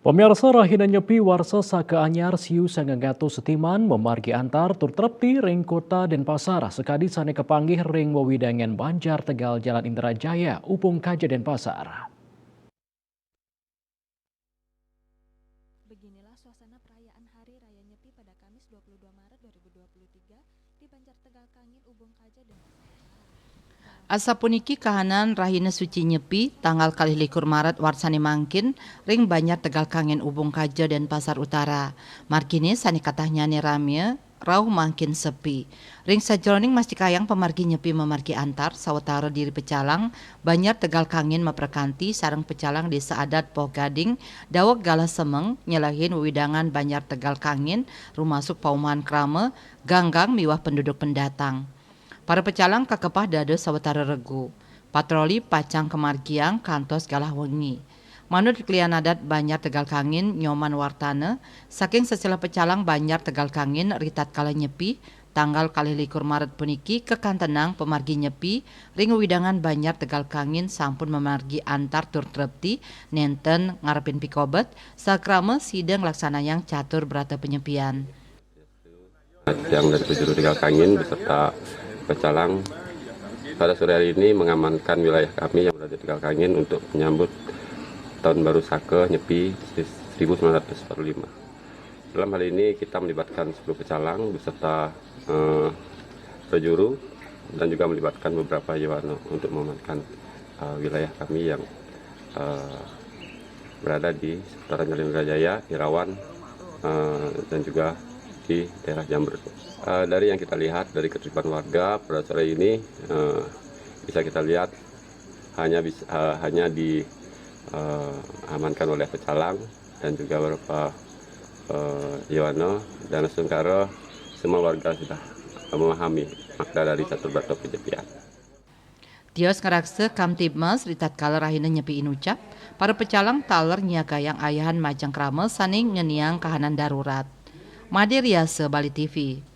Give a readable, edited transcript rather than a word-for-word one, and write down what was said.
Pemirsa Rahina Nyepi Warsa Saka Anyar Siu Sanganggato Setiman memargi antar tur trepti ring kota Denpasar sekadi sane kepanggih ring wewidangan Banjar Tegal Jalan Indrajaya Upung Kaja Denpasar. Beginilah suasana perayaan Hari Raya Nyepi pada Kamis 22 Maret 2023 di Banjar Tegal Kangin, Ubung Kaja, Denpasar. Asa puniki kahanan Rahina Suci Nyepi tanggal 21 Maret warsani mangkin ring Banjar Tegal Kangin Ubung Kaja dan Pasar Utara. Markini sani katahnya ni rame rauh mangkin sepi. Ring sajroning masih kayang pemargi nyepi memargi antar sawetara diri pecalang Banjar Tegal Kangin maprekanti sareng pecalang desa adat Poh Gading dawek Galah Semeng nyelahin widangan Banjar Tegal Kangin rumasuk paumahan krame ganggang miwah penduduk pendatang. Para pecalang kakepah dada sawetara regu. Patroli pacang kemargiang kantos galah wengi. Manut klian adat Banjar Tegal Kangin nyoman wartane, saking sesela pecalang Banjar Tegal Kangin ritat kala nyepi, tanggal 21 Maret puniki kekantenang pemargi nyepi, ring widangan Banjar Tegal Kangin sampun memargi antar tur trepti, nenten ngarepin pikobet, sakrame sidang laksanayang catur berata penyepian. Yang dari penjuru Tegal Kangin beserta pecalang pada sore hari ini mengamankan wilayah kami yang berada di Tegal Kangin untuk menyambut Tahun Baru Saka Nyepi 1945. Dalam hal ini kita melibatkan 10 pecalang beserta penjuru dan juga melibatkan beberapa Yawano untuk mengamankan wilayah kami yang berada di seputaran Jalan Indrajaya, Irawan, dan juga di daerah Jambret. Dari yang kita lihat dari keterlibatan warga pada sore ini bisa kita lihat hanya diamankan oleh pecalang dan juga beberapa Yawano dan Sungkara. Semua warga sudah memahami makna dari catur berata penyepian. Tios ngerakse Kamtibmas ritat kala Rahina nyepi inucap, para pecalang taler nyagayang ayahan majang krame saning ngeniang kahanan darurat. Made Riase Bali TV.